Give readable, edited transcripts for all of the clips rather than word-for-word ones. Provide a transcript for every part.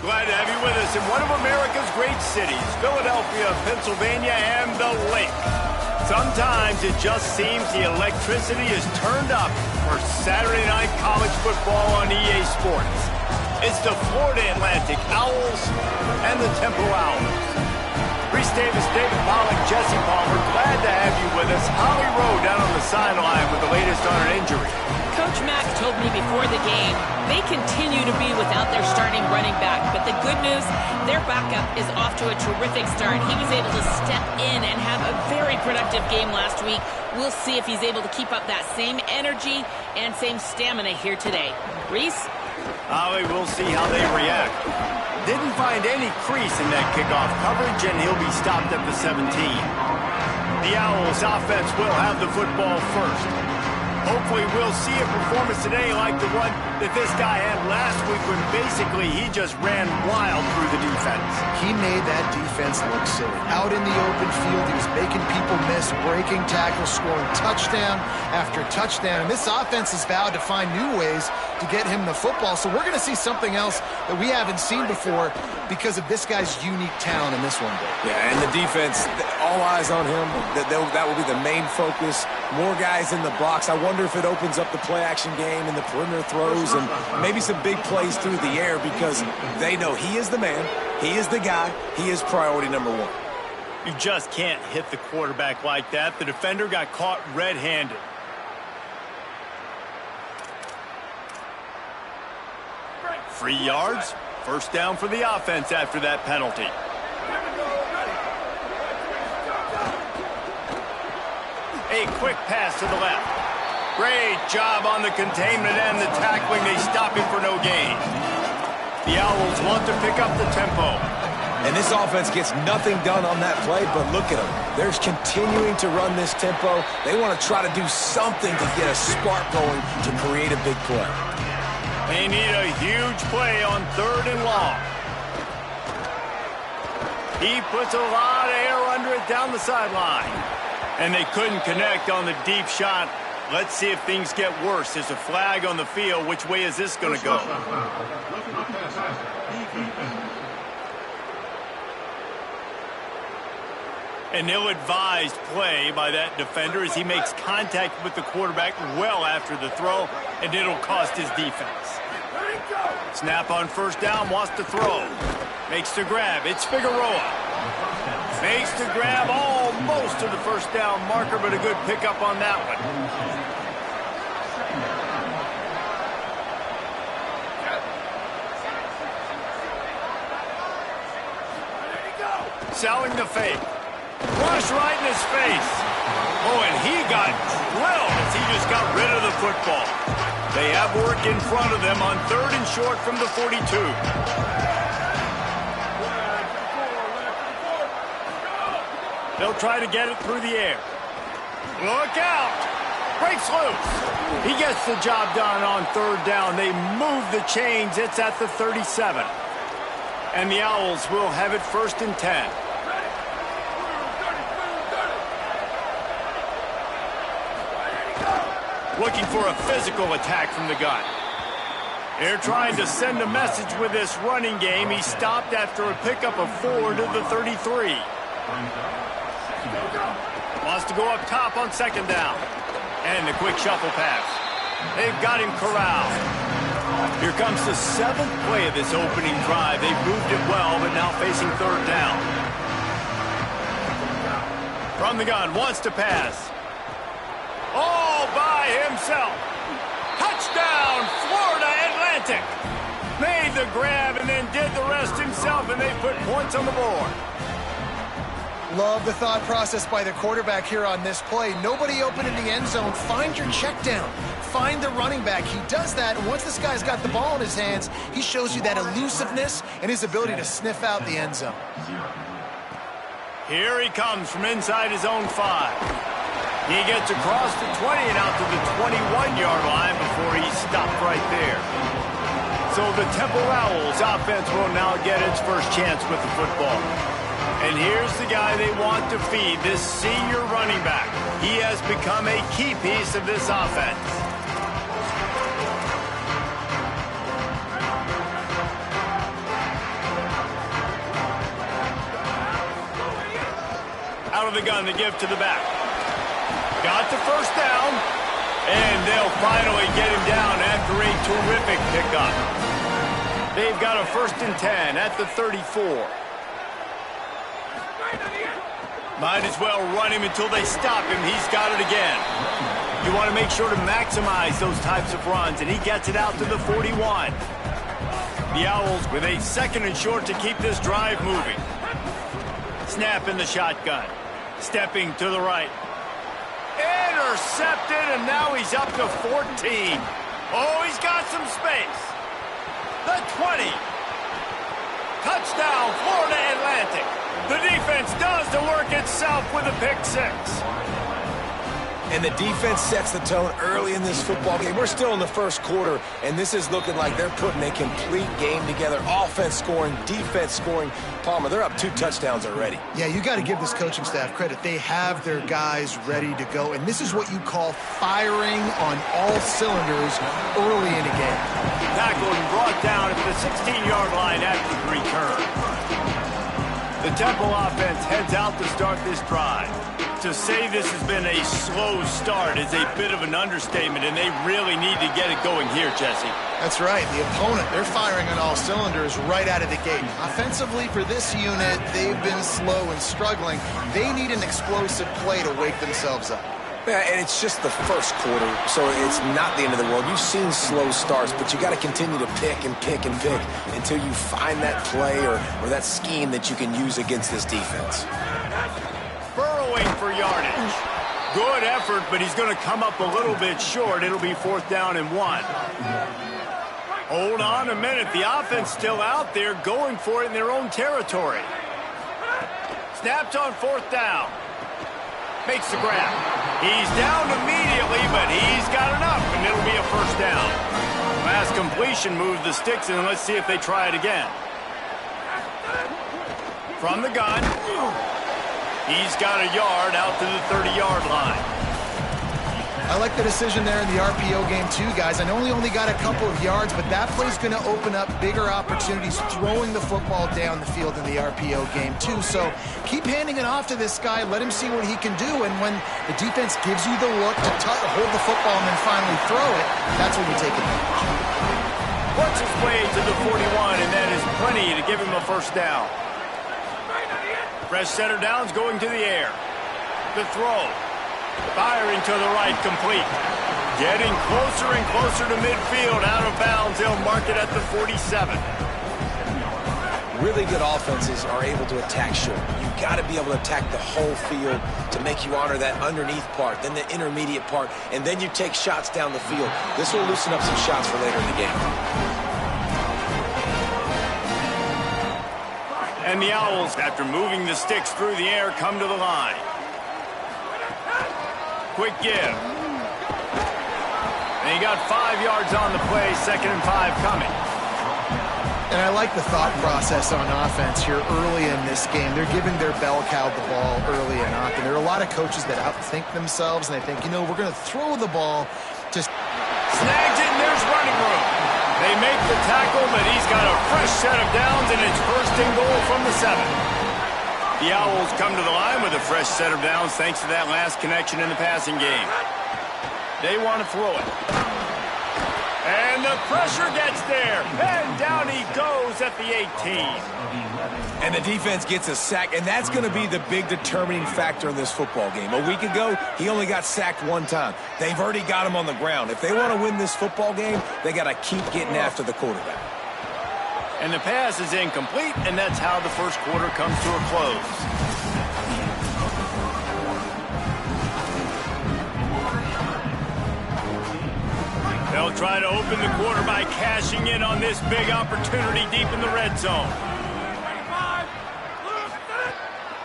Glad to have you with us in one of America's great cities, Philadelphia, Pennsylvania, and the Lake. Sometimes it just seems the electricity is turned up for Saturday night college football on EA Sports. It's the Florida Atlantic Owls and the Temple Owls. Reese Davis, David Pollack, Jesse Palmer, glad to have you with us. Holly Rowe down on the sideline with the latest on an injury. Coach Mack told me before the game, they continue to be without their starting running back. But the good news, their backup is off to a terrific start. He was able to step in and have a very productive game last week. We'll see if he's able to keep up that same energy and same stamina here today. Reese? Holly, we'll see how they react. Didn't find any crease in that kickoff coverage, and he'll be stopped at the 17. The Owls offense will have the football first. Hopefully we'll see a performance today like the one that this guy had last week when basically he just ran wild through the defense. He made that defense look silly. Out in the open field, he was making people miss, breaking tackles, scoring touchdown after touchdown. And this offense has vowed to find new ways to get him the football. So we're going to see something else that we haven't seen before because of this guy's unique talent in this one. Yeah, and the defense, all eyes on him. That will be the main focus. More guys in the box. I wonder if it opens up the play-action game and the perimeter throws and maybe some big plays through the air because they know he is the man, he is the guy, he is priority number one. You just can't hit the quarterback like that. The defender got caught red-handed. Free yards. First down for the offense after that penalty. A quick pass to the left. Great job on the containment and the tackling. They stop him for no gain. The Owls want to pick up the tempo. And this offense gets nothing done on that play, but look at them. They're continuing to run this tempo. They want to try to do something to get a spark going to create a big play. They need a huge play on 3rd and long. He puts a lot of air under it down the sideline. And they couldn't connect on the deep shot. Let's see if things get worse. There's a flag on the field. Which way is this going to go? An ill-advised play by that defender as he makes contact with the quarterback well after the throw, and it'll cost his defense. Snap on first down, wants to throw. Makes the grab. It's Figueroa. Makes the grab almost to the first down marker, but a good pickup on that one. Selling the fake. Rush right in his face. Oh, and he got drilled as he just got rid of the football. They have work in front of them on 3rd and short from the 42. They'll try to get it through the air. Look out! Breaks loose. He gets the job done on 3rd down. They move the chains. It's at the 37. And the Owls will have it 1st and 10. Looking for a physical attack from the gun. They're trying to send a message with this running game. He stopped after a pickup of 4 to the 33. Wants to go up top on 2nd down. And the quick shuffle pass. They've got him corralled. Here comes the 7th play of this opening drive. They've moved it well, but now facing 3rd down. From the gun, wants to pass. All by himself. Touchdown, Florida Atlantic. Made the grab and then did the rest himself, and they put points on the board. Love the thought process by the quarterback here on this play. Nobody open in the end zone. Find your check down. Find the running back. He does that, and once this guy's got the ball in his hands, he shows you that elusiveness and his ability to sniff out the end zone. Here he comes from inside his own 5. He gets across the 20 and out to the 21-yard line before he's stopped right there. So the Temple Owls offense will now get its first chance with the football. And here's the guy they want to feed, this senior running back. He has become a key piece of this offense. Out of the gun, the give to the back. Got the first down, and they'll finally get him down after a terrific pickup. They've got a 1st and 10 at the 34. Might as well run him until they stop him. He's got it again. You want to make sure to maximize those types of runs, and he gets it out to the 41. The Owls with a 2nd and short to keep this drive moving. Snap in the shotgun. Stepping to the right. Intercepted, and now he's up to 14. Oh, he's got some space. The 20. Touchdown, Florida Atlantic. The defense does the work itself with a pick 6. And the defense sets the tone early in this football game. We're still in the 1st quarter, and this is looking like they're putting a complete game together. Offense scoring, defense scoring. Palmer, they're up 2 touchdowns already. Yeah, you got to give this coaching staff credit. They have their guys ready to go, and this is what you call firing on all cylinders early in a game. Tackled and brought down at the 16-yard line after the return. The Temple offense heads out to start this drive. To say this has been a slow start is a bit of an understatement, and they really need to get it going here, Jesse. That's right. The opponent, they're firing on all cylinders right out of the gate. Offensively, for this unit, they've been slow and struggling. They need an explosive play to wake themselves up. Yeah, and it's just the 1st quarter, so it's not the end of the world. You've seen slow starts, but you got to continue to pick and pick and pick until you find that play or that scheme that you can use against this defense. Burrowing for yardage. Good effort, but he's going to come up a little bit short. It'll be 4th down and 1. Hold on a minute. The offense still out there going for it in their own territory. Snapped on 4th down. Makes the grab. He's down immediately, but he's got enough, and it'll be a 1st down. Last completion moved the sticks, and let's see if they try it again. From the gun. He's got a yard out to the 30-yard line. I like the decision there in the RPO game too, guys. I know he only got a couple of yards, but that play's going to open up bigger opportunities throwing the football down the field in the RPO game too. So keep handing it off to this guy. Let him see what he can do. And when the defense gives you the look to hold the football and then finally throw it, that's when you take advantage. Works his way to the 41, and that is plenty to give him a 1st down. Fresh center downs going to the air. The throw. Firing to the right, complete. Getting closer and closer to midfield, out of bounds. They'll mark it at the 47. Really good offenses are able to attack short. You've got to be able to attack the whole field to make you honor that underneath part, then the intermediate part, and then you take shots down the field. This will loosen up some shots for later in the game. And the Owls, after moving the sticks through the air, come to the line. Quick give. And he got 5 yards on the play, 2nd and 5 coming. And I like the thought process on offense here early in this game. They're giving their bell cow the ball early and often. There are a lot of coaches that outthink themselves, and they think, you know, we're going to throw the ball. Just snags it, and there's running room. They make the tackle, but he's got a fresh set of downs, and it's 1st and goal from the 7. The Owls come to the line with a fresh set of downs thanks to that last connection in the passing game. They want to throw it. And the pressure gets there, and down he goes at the 18. And the defense gets a sack, and that's going to be the big determining factor in this football game. A week ago, he only got sacked 1 time. They've already got him on the ground. If they want to win this football game, they got to keep getting after the quarterback. And the pass is incomplete, and that's how the 1st quarter comes to a close. They'll try to open the quarter by cashing in on this big opportunity deep in the red zone.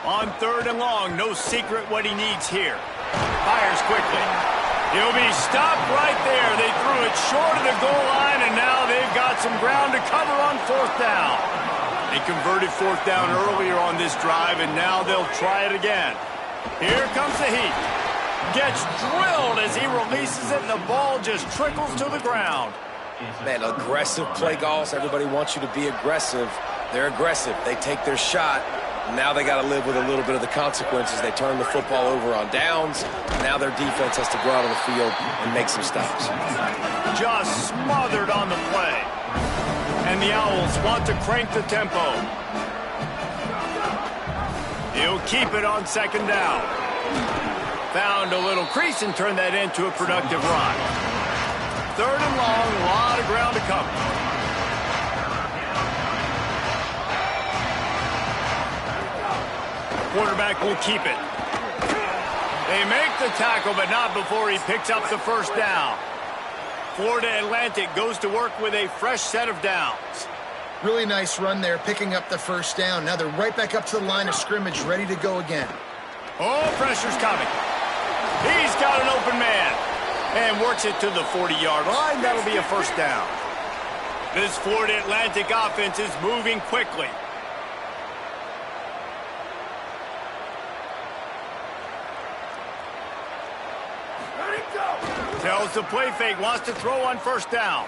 On 3rd and long, no secret what he needs here. Fires quickly. He'll be stopped right there. They threw it short of the goal line, and now they've got some ground to cover on 4th down. They converted 4th down earlier on this drive, and now they'll try it again. Here comes the heat. Gets drilled as he releases it, and the ball just trickles to the ground. Man, aggressive play calls. Everybody wants you to be aggressive. They're aggressive. They take their shot. Now they got to live with a little bit of the consequences. They turn the football over on downs. Now their defense has to go out on the field and make some stops. Just smothered on the play. And the Owls want to crank the tempo. He'll keep it on second down. Found a little crease and turned that into a productive run. Third and long, a lot of ground to cover. Quarterback will keep it. They make the tackle, but not before he picks up the first down. Florida Atlantic goes to work with a fresh set of downs. Really nice run there, picking up the first down. Now they're right back up to the line of scrimmage, ready to go again. Oh, pressure's coming. He's got an open man. And works it to the 40-yard line. That'll be a first down. This Florida Atlantic offense is moving quickly. Tells the play fake, wants to throw on first down.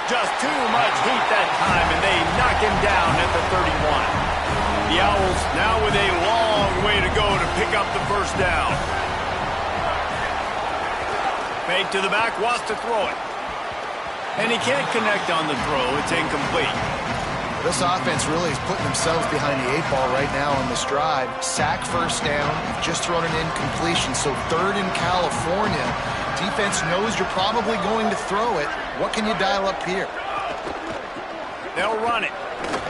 Just too much heat that time, and they knock him down at the 31. The Owls now with a long way to go to pick up the first down. Fake to the back, wants to throw it. And he can't connect on the throw. It's incomplete. This offense really is putting themselves behind the 8 ball right now on this drive. Sack first down, just thrown an incompletion. So third in California. Defense knows you're probably going to throw it. What can you dial up here? They'll run it.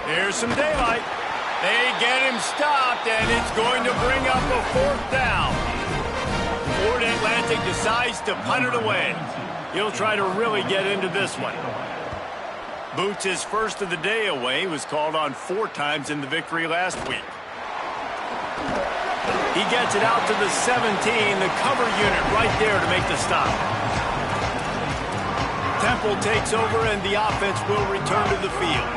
Here's some daylight. They get him stopped, and it's going to bring up a fourth down. Florida Atlantic decides to punt it away. He'll try to really get into this one. Boots' first of the day away was called on 4 times in the victory last week. He gets it out to the 17, the cover unit right there to make the stop. Temple takes over and the offense will return to the field.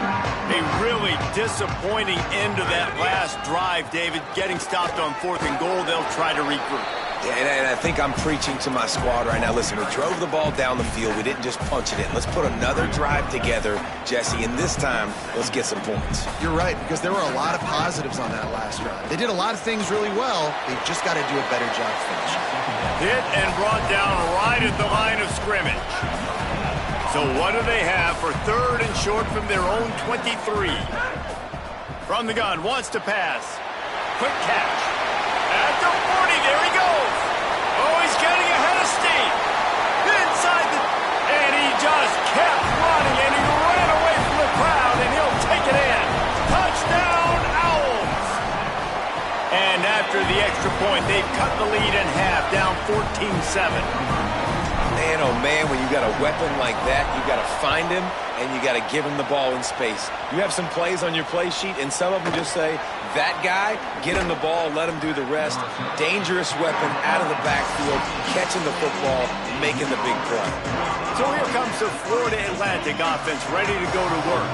A really disappointing end to that last drive, David. Getting stopped on 4th and goal, they'll try to regroup. And I think I'm preaching to my squad right now. Listen, we drove the ball down the field. We didn't just punch it in. Let's put another drive together, Jesse, and this time, let's get some points. You're right, because there were a lot of positives on that last drive. They did a lot of things really well. They've just got to do a better job finishing. Hit and brought down right at the line of scrimmage. So what do they have for third and short from their own 23? From the gun, wants to pass. Quick catch. At the 40, there he goes. Oh, he's getting ahead of steam. Inside the... And he just kept running, and he ran away from the crowd, and he'll take it in. Touchdown, Owls. And after the extra point, they've cut the lead in half, down 14-7. Man, oh man, when you got a weapon like that, you got to find him, and you got to give him the ball in space. You have some plays on your play sheet, and some of them just say, that guy, get him the ball, let him do the rest. Dangerous weapon out of the backfield, catching the football, making the big play. So here comes the Florida Atlantic offense ready to go to work.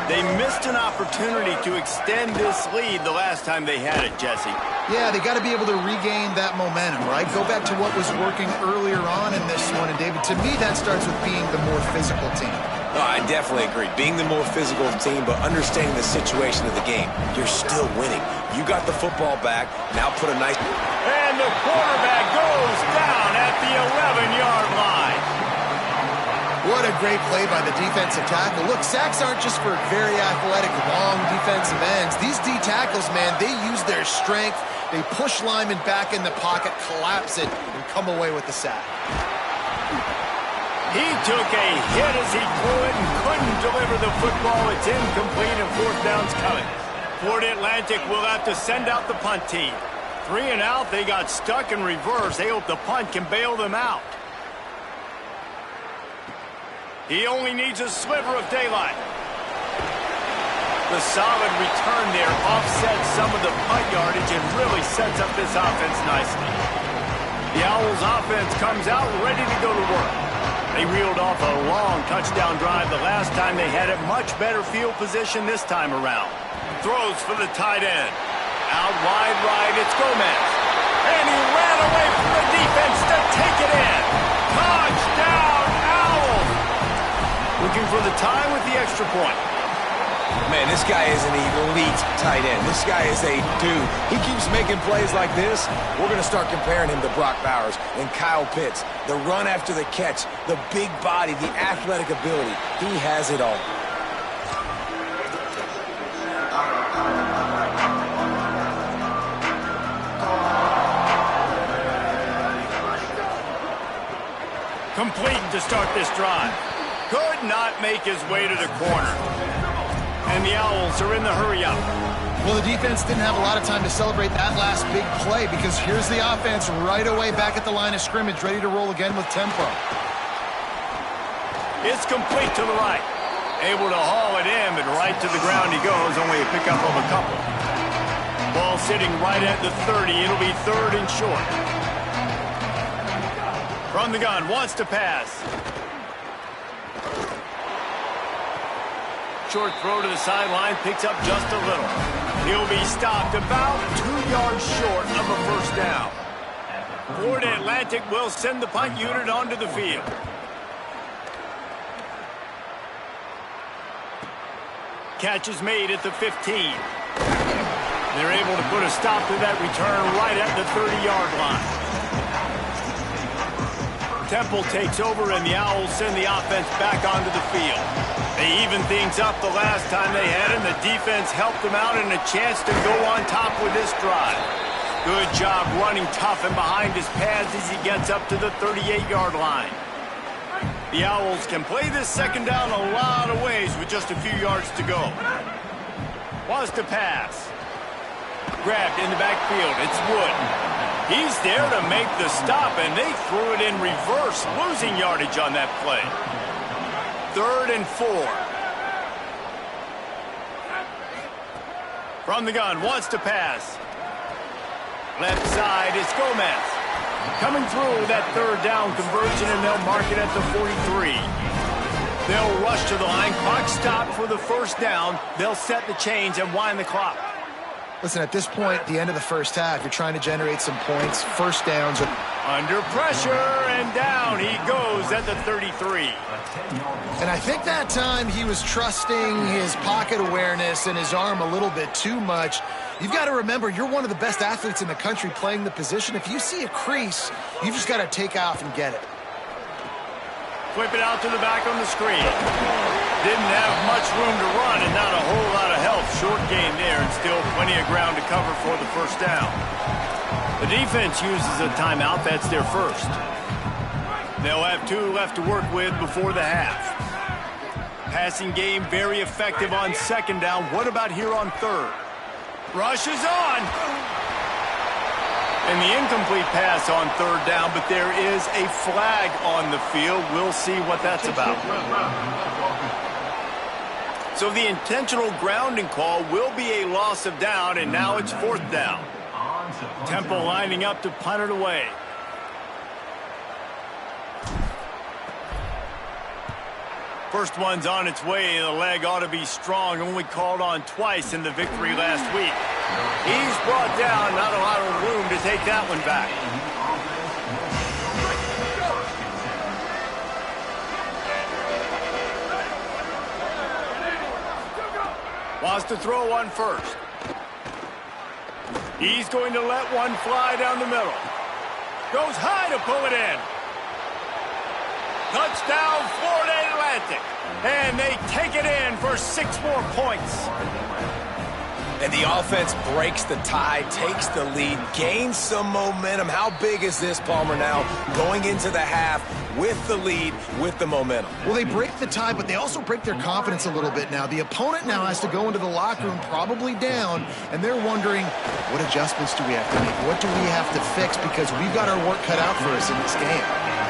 They missed an opportunity to extend this lead the last time they had it, Jesse. Yeah, they got to be able to regain that momentum, right? Go back to what was working earlier on in this one. And, David, to me, that starts with being the more physical team. Oh, I definitely agree. Being the more physical team, but understanding the situation of the game. You're still winning. You got the football back. Now put a nice... And the quarterback goes down at the 11-yard line. What a great play by the defensive tackle. Look, sacks aren't just for very athletic, long defensive ends. These D tackles, man, they use their strength. They push linemen back in the pocket, collapse it, and come away with the sack. He took a hit as he threw it and couldn't deliver the football. It's incomplete and fourth down's coming. Florida Atlantic will have to send out the punt team. 3 and out, they got stuck in reverse. They hope the punt can bail them out. He only needs a sliver of daylight. The solid return there offsets some of the punt yardage and really sets up this offense nicely. The Owls offense comes out ready to go to work. They reeled off a long touchdown drive the last time they had it. Much better field position this time around. Throws for the tight end. Out wide right, it's Gomez. And he ran away from the defense to take it in. Touchdown, Owls! Looking for the tie with the extra point. Man, this guy is an elite tight end. This guy is a dude. He keeps making plays like this. We're going to start comparing him to Brock Bowers and Kyle Pitts. The run after the catch, the big body, the athletic ability. He has it all. Complete to start this drive. Could not make his way to the corner. And the Owls are in the hurry-up. Well, the defense didn't have a lot of time to celebrate that last big play because here's the offense right away back at the line of scrimmage, ready to roll again with tempo. It's complete to the right. Able to haul it in, but right to the ground he goes, only a pickup of a couple. Ball sitting right at the 30. It'll be 3rd and short. From the gun, wants to pass. Short throw to the sideline, picks up just a little. He'll be stopped about 2 yards short of a first down. Florida Atlantic will send the punt unit onto the field. Catch is made at the 15. They're able to put a stop to that return right at the 30-yard line. Temple takes over, and the Owls send the offense back onto the field. They evened things up the last time they had him. The defense helped them out and a chance to go on top with this drive. Good job running tough and behind his pads as he gets up to the 38-yard line. The Owls can play this second down a lot of ways with just a few yards to go. Wants to pass. Grabbed in the backfield. It's Wood. He's there to make the stop, and they threw it in reverse, losing yardage on that play. 3rd and 4. From the gun, wants to pass. Left side is Gomez. Coming through that 3rd down conversion, and they'll mark it at the 43. They'll rush to the line. Clock stopped for the first down. They'll set the chains and wind the clock. Listen, at this point, the end of the first half, you're trying to generate some points. First downs are under pressure, and down he goes at the 33. And I think that time he was trusting his pocket awareness and his arm a little bit too much. You've got to remember, you're one of the best athletes in the country playing the position. If you see a crease, you've just got to take off and get it. Flip it out to the back on the screen. Didn't have much room to run and not a whole lot of help. Short gain there and still plenty of ground to cover for the first down. The defense uses a timeout. That's their first. They'll have 2 left to work with before the half. Passing game very effective on second down. What about here on 3rd? Rush is on. And the incomplete pass on 3rd down, but there is a flag on the field. We'll see what that's about. So the intentional grounding call will be a loss of down, and now it's 4th down. Temple lining up to punt it away. First one's on its way. The leg ought to be strong. Only called on twice in the victory last week. He's brought down. Not a lot of room to take that one back. Wants to throw one first. He's going to let one fly down the middle. Goes high to pull it in. Touchdown, Florida Atlantic. And they take it in for 6 more points. And the offense breaks the tie, takes the lead, gains some momentum. How big is this, Palmer, now going into the half with the lead, with the momentum? Well, they break the tie, but they also break their confidence a little bit now. The opponent now has to go into the locker room probably down, and they're wondering, what adjustments do we have to make? What do we have to fix? Because we've got our work cut out for us in this game.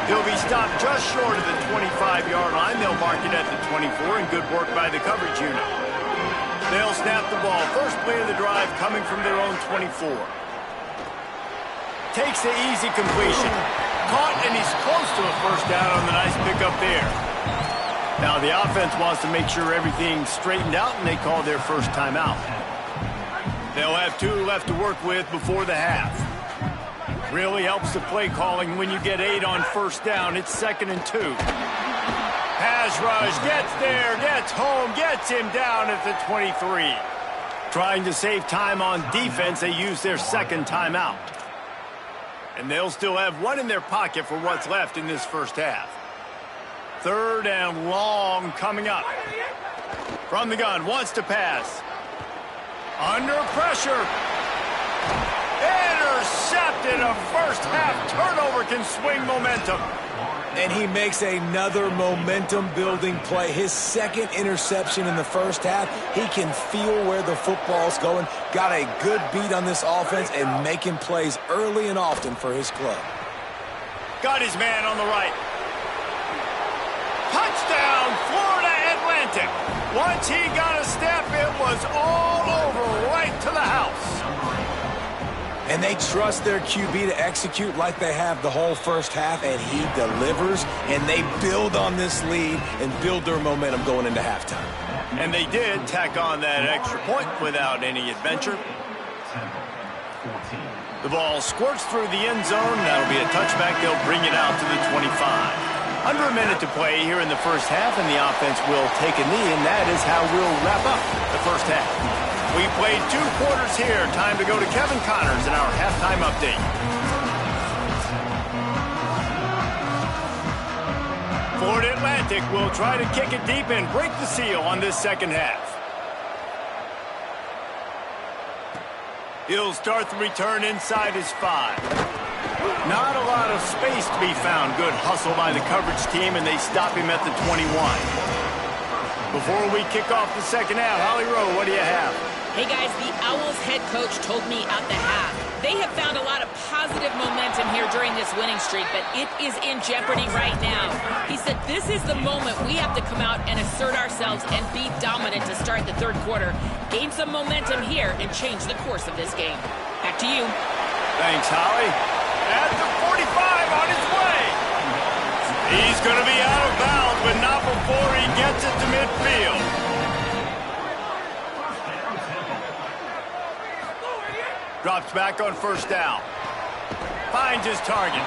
He'll be stopped just short of the 25-yard line. They'll mark it at the 24, and good work by the coverage unit. They'll snap the ball. First play of the drive coming from their own 24. Takes the easy completion. Caught, and he's close to a first down on the nice pickup there. Now the offense wants to make sure everything's straightened out, and they call their first timeout. They'll have 2 left to work with before the half. Really helps the play calling when you get 8 on first down. It's 2nd and 2. Pass rush, gets there, gets home, gets him down at the 23. Trying to save time on defense, they use their second timeout. And they'll still have one in their pocket for what's left in this first half. 3rd and long coming up. From the gun, wants to pass. Under pressure. Intercepted. A first half turnover can swing momentum. And he makes another momentum-building play. His second interception in the first half. He can feel where the football's going. Got a good beat on this offense and making plays early and often for his club. Got his man on the right. Touchdown, Florida Atlantic. Once he got a step, it was all over right to the house. And they trust their QB to execute like they have the whole first half, and he delivers, and they build on this lead and build their momentum going into halftime. And they did tack on that extra point without any adventure. The ball squirts through the end zone. That'll be a touchback. They'll bring it out to the 25. Under a minute to play here in the first half, and the offense will take a knee, and that is how we'll wrap up the first half. We played 2 quarters here. Time to go to Kevin Connors in our halftime update. Florida Atlantic will try to kick it deep and break the seal on this second half. He'll start the return inside his 5. Not a lot of space to be found. Good hustle by the coverage team, and they stop him at the 21. Before we kick off the second half, Holly Rowe, what do you have? Hey, guys, the Owls head coach told me at the half they have found a lot of positive momentum here during this winning streak, but it is in jeopardy right now. He said this is the moment we have to come out and assert ourselves and be dominant to start the third quarter, gain some momentum here, and change the course of this game. Back to you. Thanks, Holly. At the 45 on his way. He's going to be out of bounds, but not before he gets it to midfield. Drops back on first down. Finds his target.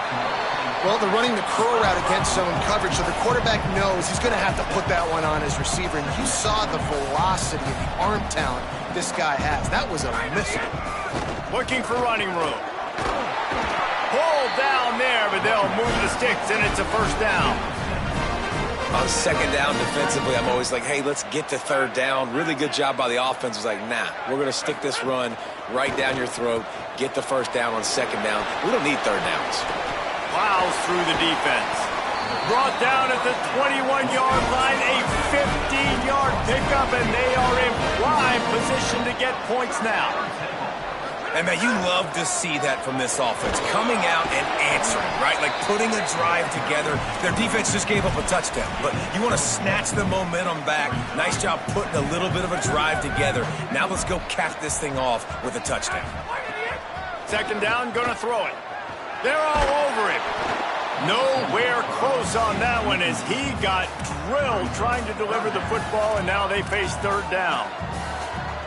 Well, they're running the curl route against zone coverage, so the quarterback knows he's going to have to put that one on his receiver. And you saw the velocity and the arm talent this guy has. That was a missile. Looking for running room. Pulled down there, but they'll move the sticks, and it's a first down. On second down defensively, I'm always like, hey, let's get to third down. Really good job by the offense. It was like, nah, we're going to stick this run right down your throat, get the first down on second down. We don't need third downs. Plows through the defense. Brought down at the 21-yard line, a 15-yard pickup, and they are in prime position to get points now. And, man, you love to see that from this offense, coming out and answering, right? Like putting a drive together. Their defense just gave up a touchdown, but you want to snatch the momentum back. Nice job putting a little bit of a drive together. Now let's go cap this thing off with a touchdown. Second down, going to throw it. They're all over him. Nowhere close on that one as he got drilled trying to deliver the football, and now they face third down.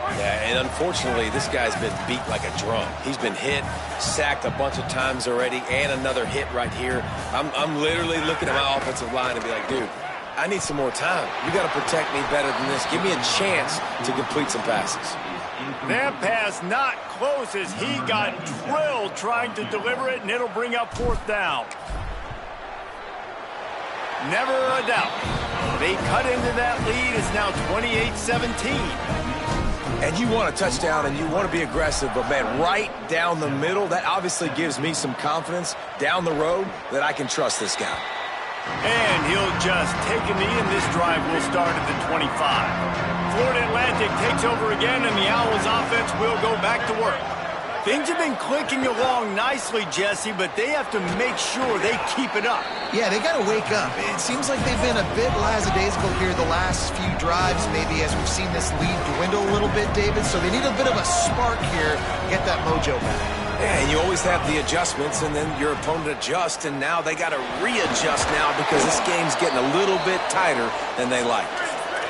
Yeah, and unfortunately, this guy's been beat like a drum. He's been hit, sacked a bunch of times already, and another hit right here. I'm literally looking at my offensive line and be like, dude, I need some more time. You got to protect me better than this. Give me a chance to complete some passes. That pass not close as he got drilled trying to deliver it, and it'll bring up fourth down. Never a doubt. They cut into that lead. It's now 28-17. And you want a touchdown and you want to be aggressive, but, man, right down the middle, that obviously gives me some confidence down the road that I can trust this guy. And he'll just take a knee, and this drive will start at the 25. Florida Atlantic takes over again, and the Owls offense will go back to work. Things have been clicking along nicely, Jesse, but they have to make sure they keep it up. Yeah, they got to wake up. It seems like they've been a bit lackadaisical here the last few drives, maybe as we've seen this lead dwindle a little bit, David. So they need a bit of a spark here to get that mojo back. Yeah, and you always have the adjustments, and then your opponent adjusts, and now they got to readjust now because this game's getting a little bit tighter than they liked.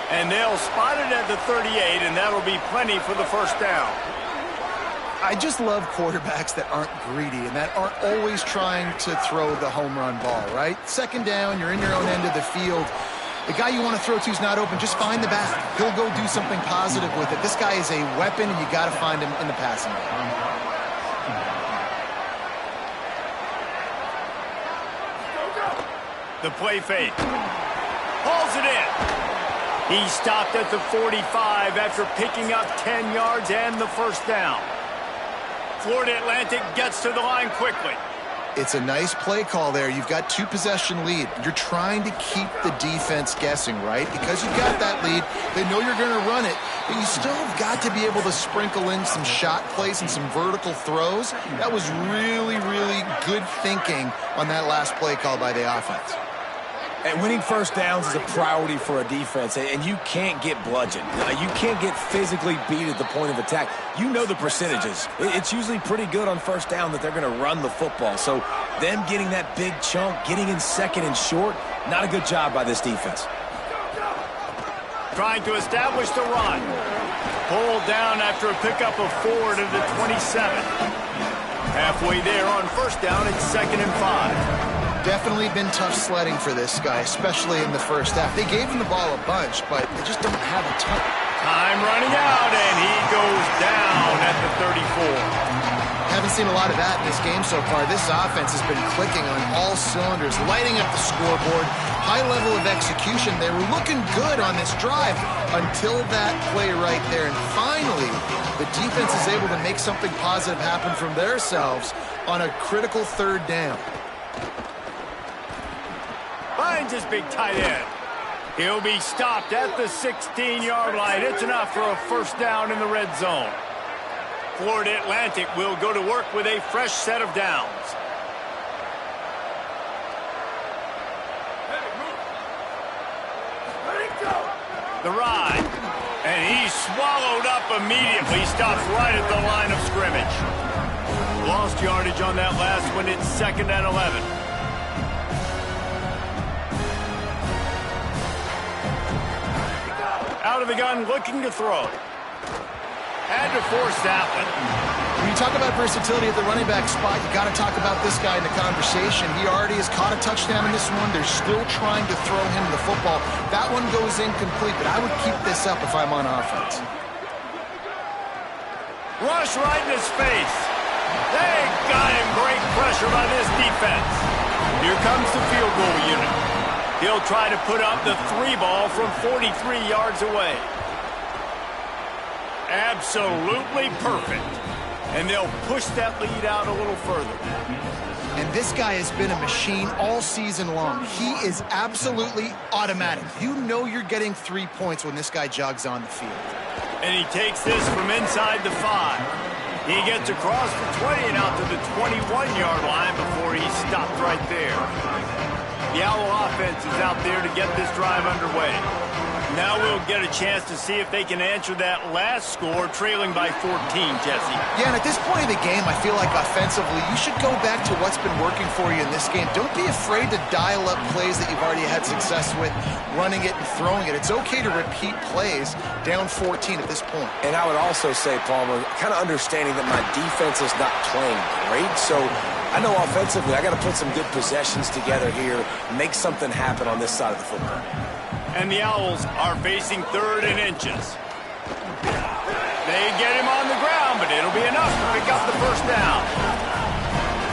And they'll spot it at the 38, and that'll be plenty for the first down. I just love quarterbacks that aren't greedy and that aren't always trying to throw the home run ball, right? Second down, you're in your own end of the field. the guy you want to throw to is not open, just find the back. He'll go do something positive with it. This guy is a weapon, and you got to find him in the passing game. The play fake. Hauls it in. He stopped at the 45 after picking up 10 yards and the first down. Florida Atlantic gets to the line quickly. It's a nice play call there. You've got 2-possession lead. You're trying to keep the defense guessing, right? Because you've got that lead, they know you're going to run it, but you still have got to be able to sprinkle in some shot plays and some vertical throws. That was really, really good thinking on that last play call by the offense. And winning first downs is a priority for a defense, and you can't get bludgeoned. You can't get physically beat at the point of attack. You know the percentages. It's usually pretty good on first down that they're going to run the football. So them getting that big chunk, getting in second and short, not a good job by this defense. Trying to establish the run. Pulled down after a pickup of 4 to the 27. Halfway there on first down, it's 2nd and 5. Definitely been tough sledding for this guy, especially in the first half. They gave him the ball a bunch, but they just don't have a ton. Time running out, and he goes down at the 34. Haven't seen a lot of that in this game so far. This offense has been clicking on all cylinders, lighting up the scoreboard, high level of execution. They were looking good on this drive until that play right there. And finally, the defense is able to make something positive happen from themselves on a critical third down. Finds his big tight end. He'll be stopped at the 16-yard line. It's enough for a first down in the red zone. Florida Atlantic will go to work with a fresh set of downs. The ride. And he's swallowed up immediately. Stops right at the line of scrimmage. Lost yardage on that last one. It's 2nd and 11. Out of the gun, looking to throw. Had to force that one. When you talk about versatility at the running back spot, you got to talk about this guy in the conversation. He already has caught a touchdown in this one. They're still trying to throw him the football. That one goes incomplete, but I would keep this up if I'm on offense. Rush right in his face. They got him. Great pressure by this defense. Here comes the field goal unit. He'll try to put up the 3 ball from 43 yards away. Absolutely perfect. And they'll push that lead out a little further. And this guy has been a machine all season long. He is absolutely automatic. You know you're getting 3 points when this guy jogs on the field. And he takes this from inside the 5. He gets across the 20 and out to the 21-yard line before he's stopped right there. The Owl offense is out there to get this drive underway. Now we'll get a chance to see if they can answer that last score, trailing by 14, Jesse. Yeah, and at this point of the game, I feel like offensively, you should go back to what's been working for you in this game. Don't be afraid to dial up plays that you've already had success with, running it and throwing it. It's okay to repeat plays down 14 at this point. And I would also say, Palmer, kind of understanding that my defense is not playing great, so I know offensively I got to put some good possessions together here, make something happen on this side of the football. And the Owls are facing 3rd and inches. They get him on the ground, but it'll be enough to pick up the first down.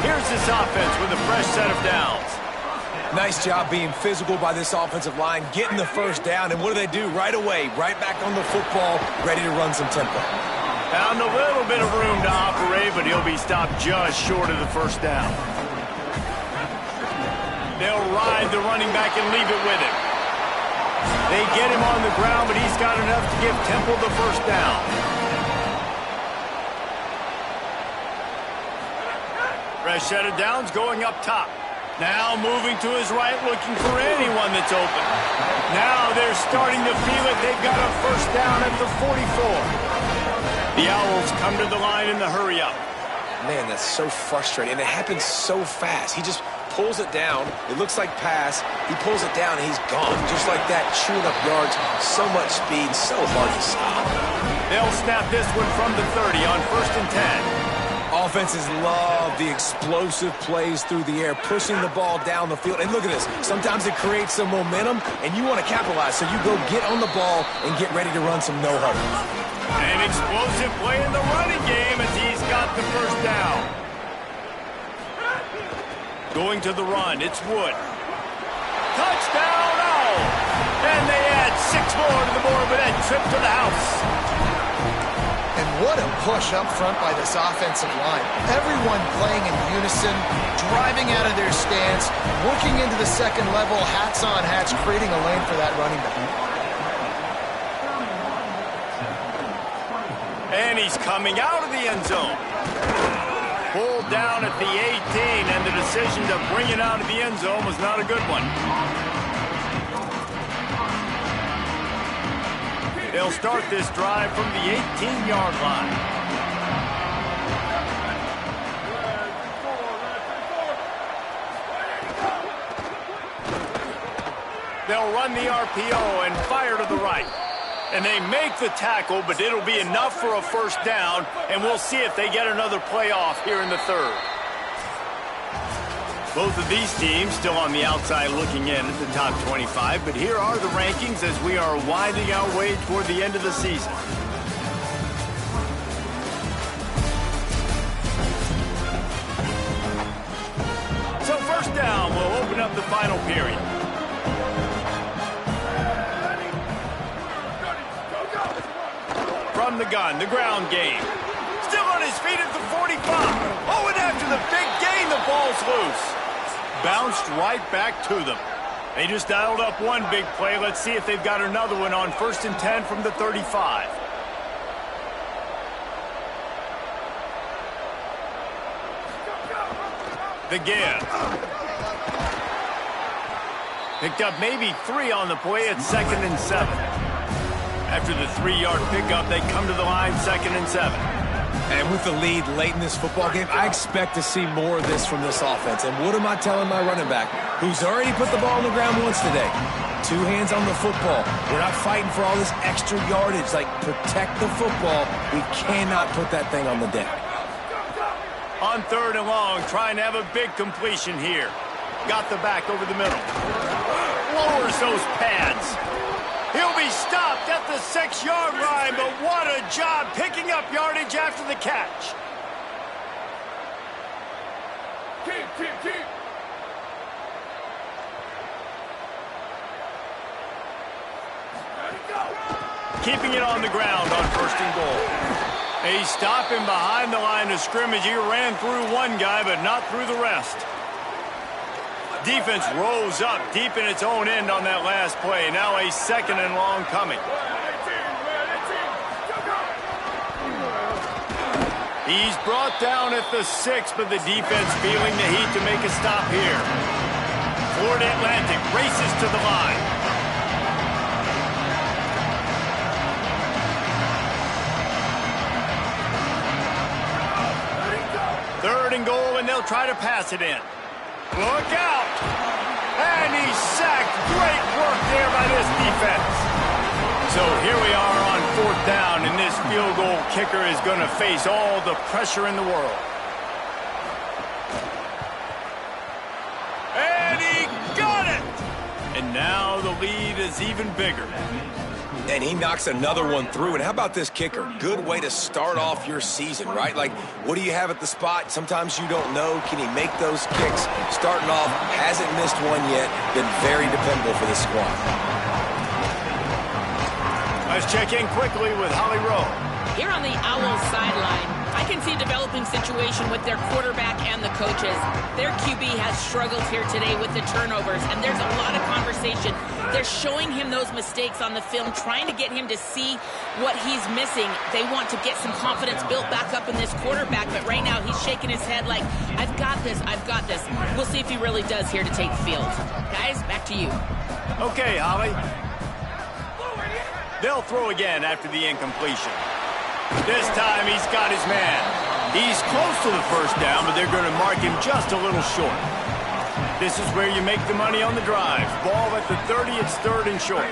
Here's this offense with a fresh set of downs. Nice job being physical by this offensive line, getting the first down, and what do? Right away, right back on the football, ready to run some tempo. Found a little bit of room to operate, but he'll be stopped just short of the first down. They'll ride the running back and leave it with him. They get him on the ground, but he's got enough to give Temple the first down. Fresh set of downs going up top. Now moving to his right, looking for anyone that's open. Now they're starting to feel it. They've got a first down at the 44. The Owls come to the line in the hurry-up. Man, that's so frustrating, and it happens so fast. He just pulls it down. It looks like pass. He pulls it down, and he's gone. Just like that, chewing up yards. So much speed, so hard to stop. They'll snap this one from the 30 on 1st and 10. Offenses love the explosive plays through the air, pushing the ball down the field. And look at this. Sometimes it creates some momentum, and you want to capitalize. So you go get on the ball and get ready to run some no-huddle. An explosive play in the running game as he's got the first down. Going to the run, it's Wood. Touchdown, oh! And they add 6 more to the board with that trip to the house. And what a push up front by this offensive line. Everyone playing in unison, driving out of their stance, working into the second level, hats on hats, creating a lane for that running back. And he's coming out of the end zone. Pulled down at the 18, and the decision to bring it out of the end zone was not a good one. They'll start this drive from the 18-yard line. They'll run the RPO and fire to the right. And they make the tackle, but it'll be enough for a first down, and we'll see if they get another play off here in the third. Both of these teams still on the outside looking in at the top 25, but here are the rankings as we are winding our way toward the end of the season. So first down, we'll open up the final period. From the gun, the ground game. Still on his feet at the 45. Oh, and after the big gain, the ball's loose. Bounced right back to them. They just dialed up one big play. Let's see if they've got another one on 1st and 10 from the 35. The give. Picked up maybe 3 on the play at 2nd and 7. After the 3-yard pickup, they come to the line 2nd and 7. And with the lead late in this football game, I expect to see more of this from this offense. And what am I telling my running back, who's already put the ball on the ground once today? 2 hands on the football. We're not fighting for all this extra yardage. Like, protect the football. We cannot put that thing on the deck. On 3rd and long, trying to have a big completion here. Got the back over the middle. Lowers those pads. He'll be stopped at the 6-yard line, but what a job picking up yardage after the catch. Keep. Keeping it on the ground on 1st and goal. They stop him behind the line of scrimmage. He ran through one guy, but not through the rest. Defense rolls up deep in its own end on that last play. Now a 2nd and long coming. He's brought down at the 6, but the defense feeling the heat to make a stop here. Florida Atlantic races to the line. Third and goal, and they'll try to pass it in. Look out! And he's sacked. Great work there by this defense. So here we are on 4th down, and this field goal kicker is going to face all the pressure in the world. And he got it! And now the lead is even bigger. And he knocks another one through. And how about this kicker? Good way to start off your season, right? Like, what do you have at the spot? Sometimes you don't know. Can he make those kicks? Starting off, hasn't missed one yet. Been very dependable for this squad. Let's check in quickly with Holly Rowe. Here on the Owls sideline, I can see a developing situation with their quarterback and the coaches. Their QB has struggled here today with the turnovers, and there's a lot of conversation. They're showing him those mistakes on the film, trying to get him to see what he's missing. They want to get some confidence built back up in this quarterback, but right now he's shaking his head like, I've got this, I've got this. We'll see if he really does here to take the field. Guys, back to you. Okay, Holly. They'll throw again after the incompletion. This time he's got his man. He's close to the first down, but they're going to mark him just a little short. This is where you make the money on the drive. Ball at the 30, it's 3rd and short.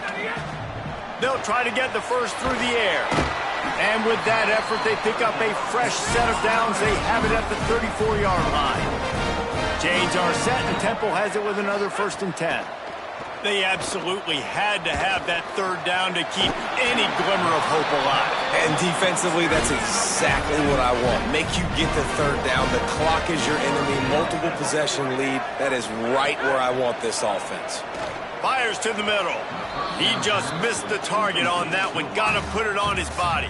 They'll try to get the first through the air. And with that effort, they pick up a fresh set of downs. They have it at the 34-yard line. Chains are set, and Temple has it with another 1st and 10. They absolutely had to have that 3rd down to keep any glimmer of hope alive. And defensively, that's exactly what I want. Make you get the 3rd down. The clock is your enemy. Multiple possession lead. That is right where I want this offense. Fires to the middle. He just missed the target on that one. Got to put it on his body.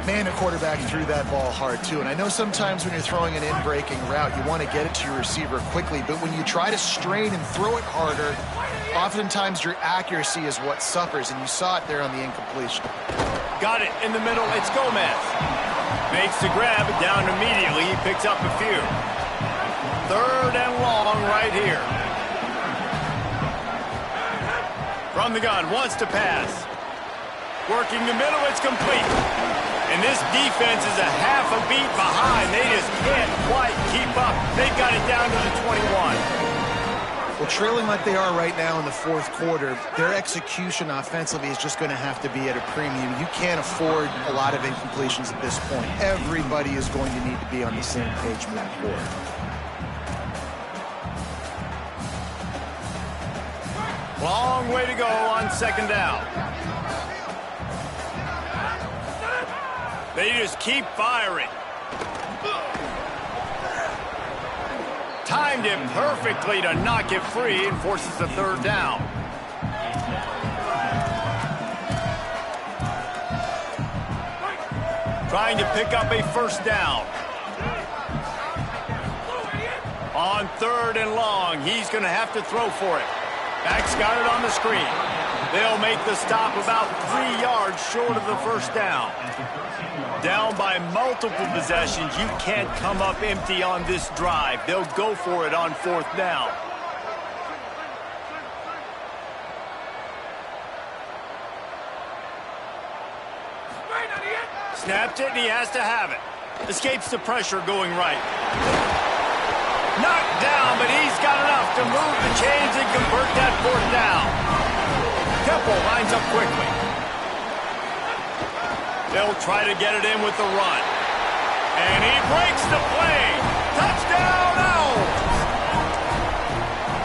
Man, the quarterback threw that ball hard, too. And I know sometimes when you're throwing an in-breaking route, you want to get it to your receiver quickly. But when you try to strain and throw it harder, oftentimes your accuracy is what suffers. And you saw it there on the incompletion. Got it in the middle. It's Gomez. Makes the grab. Down immediately. He picks up a few. 3rd and long right here. From the gun. Wants to pass. Working the middle. It's complete. And this defense is a half a beat behind. They just can't quite keep up. They've got it down to the 21. Well, trailing like they are right now in the 4th quarter, their execution offensively is just going to have to be at a premium. You can't afford a lot of incompletions at this point. Everybody is going to need to be on the same page moving forward. Long way to go on 2nd down. They just keep firing. Timed it perfectly to knock it free and forces the 3rd down. Trying to pick up a 1st down. On 3rd and long, he's going to have to throw for it. Back's got it on the screen. They'll make the stop about 3 yards short of the 1st down. Down by multiple possessions, you can't come up empty on this drive. They'll go for it on 4th down. Snapped it, and he has to have it. Escapes the pressure going right. Knocked down, but he's got enough to move the chains and convert that 4th down. Temple lines up quickly. They'll try to get it in with the run. And he breaks the play. Touchdown, Owls!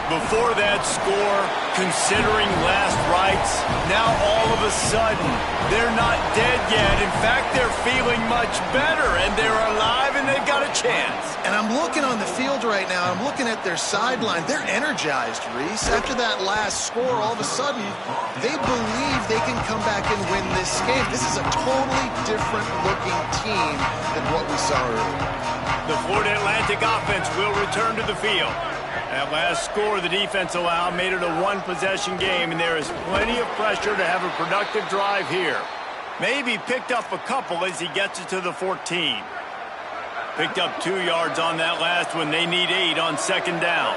Before that score, considering last rites, now all of a sudden, they're not dead yet. In fact, they're feeling much better, and they're alive, and they've got a chance. And I'm looking on the field right now. I'm looking at their sideline. They're energized, Reese. After that last score, all of a sudden, they believe they can come back and win this game. This is a totally different-looking team than what we saw earlier. The Florida Atlantic offense will return to the field. That last score the defense allowed made it a 1-possession game, and there is plenty of pressure to have a productive drive here. Maybe picked up a couple as he gets it to the 14. Picked up 2 yards on that last one. They need 8 on 2nd down.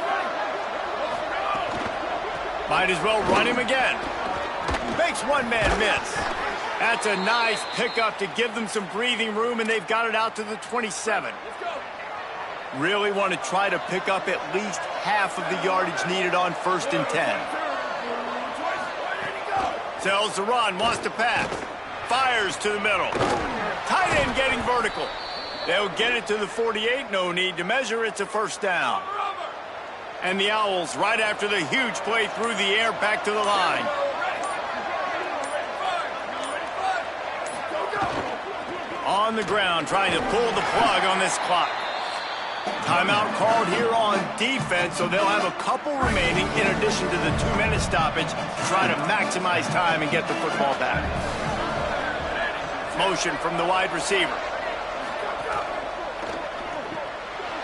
Might as well run him again. Makes one man miss. That's a nice pickup to give them some breathing room, and they've got it out to the 27. Really want to try to pick up at least half of the yardage needed on 1st and 10. Sells the run, wants to pass. Fires to the middle. Tight end getting vertical. They'll get it to the 48. No need to measure. It's a 1st down. And the Owls, right after the huge play through the air, back to the line. On the ground, trying to pull the plug on this clock. Timeout called here on defense, so they'll have a couple remaining in addition to the 2-minute stoppage to try to maximize time and get the football back. Motion from the wide receiver.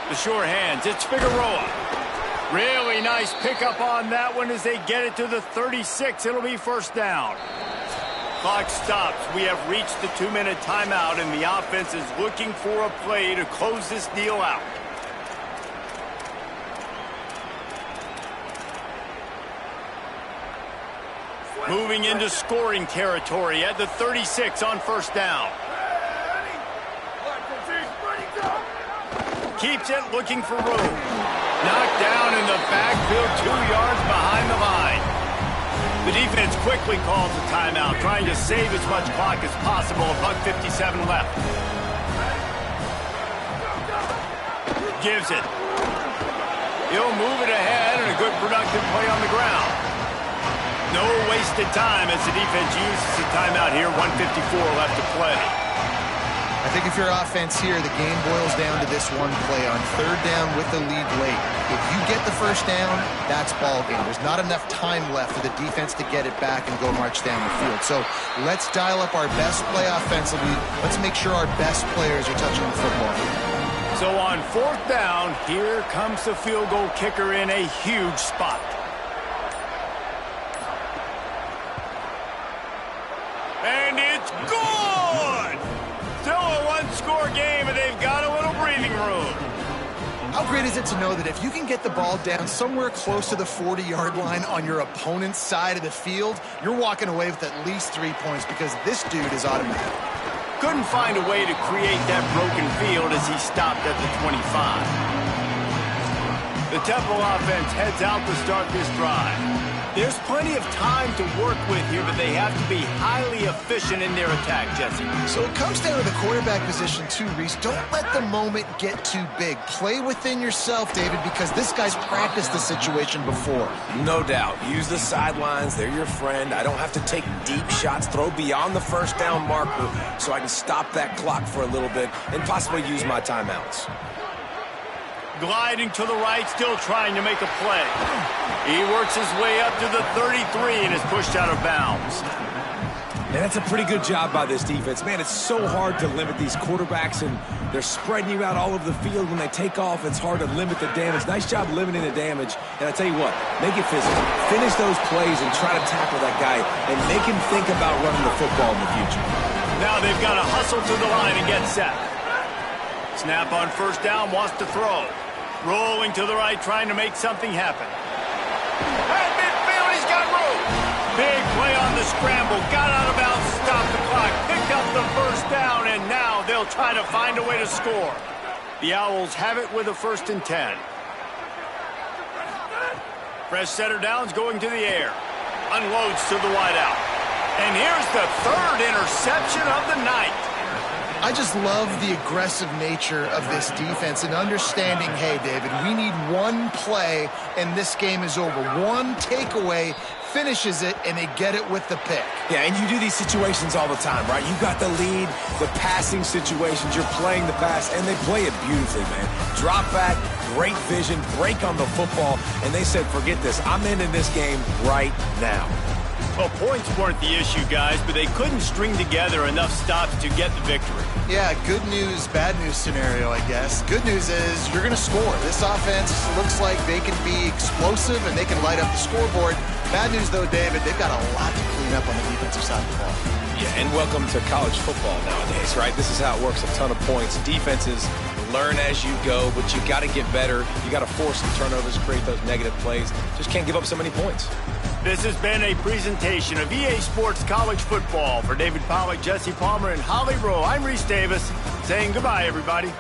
The sure hands, it's Figueroa. Really nice pickup on that one as they get it to the 36. It'll be 1st down. Clock stops. We have reached the 2-minute timeout, and the offense is looking for a play to close this deal out. Moving into scoring territory at the 36 on 1st down. Keeps it, looking for room. Knocked down in the backfield, 2 yards behind the line. The defense quickly calls a timeout, trying to save as much clock as possible. $1:57 left. Gives it. He'll move it ahead, and a good productive play on the ground. No wasted time as the defense uses a timeout here. 1:54 left to play. I think if you're offense here, the game boils down to this one play on third down with the lead late. If you get the first down, that's ball game. There's not enough time left for the defense to get it back and go march down the field. So let's dial up our best play offensively. Let's make sure our best players are touching the football. So on fourth down, here comes the field goal kicker in a huge spot. And it's good! Still a one-score game, and they've got a little breathing room. How great is it to know that if you can get the ball down somewhere close to the 40-yard line on your opponent's side of the field, you're walking away with at least 3 points because this dude is automatic. Couldn't find a way to create that broken field as he stopped at the 25. The Temple offense heads out to start this drive. There's plenty of time to work with here, but they have to be highly efficient in their attack, Jesse. So it comes down to the quarterback position too, Reese. Don't let the moment get too big. Play within yourself, David, because this guy's practiced the situation before. No doubt. Use the sidelines. They're your friend. I don't have to take deep shots, throw beyond the first down marker so I can stop that clock for a little bit and possibly use my timeouts. Gliding to the right, still trying to make a play. He works his way up to the 33 and is pushed out of bounds. And that's a pretty good job by this defense. Man, it's so hard to limit these quarterbacks, and they're spreading you out all over the field. When they take off, it's hard to limit the damage. Nice job limiting the damage. And I tell you what, make it physical. Finish those plays and try to tackle that guy and make him think about running the football in the future. Now they've got to hustle to the line and get set. Snap on first down, wants to throw. Rolling to the right, trying to make something happen. At midfield, he's got room. Big play on the scramble. Got out of bounds, stopped the clock, picked up the first down, and now they'll try to find a way to score. The Owls have it with a 1st and 10. Fresh setter downs going to the air. Unloads to the wideout. And here's the 3rd interception of the night. I just love the aggressive nature of this defense and understanding, hey, David, we need one play and this game is over. One takeaway finishes it, and they get it with the pick. Yeah, and you do these situations all the time, right? You got the lead, the passing situations, you're playing the pass, and they play it beautifully, man. Drop back, great vision, break on the football, and they said, forget this. I'm ending this game right now. Well, points weren't the issue, guys, but they couldn't string together enough stops to get the victory. Yeah, good news, bad news scenario, I guess. Good news is you're going to score. This offense looks like they can be explosive and they can light up the scoreboard. Bad news, though, David, they've got a lot to clean up on the defensive side of the ball. Yeah, and welcome to college football nowadays, right? This is how it works, a ton of points. Defenses learn as you go, but you got to get better. You got to force some turnovers, create those negative plays. Just can't give up so many points. This has been a presentation of EA Sports College Football. For David Pollack, Jesse Palmer, and Holly Rowe, I'm Reese Davis saying goodbye, everybody.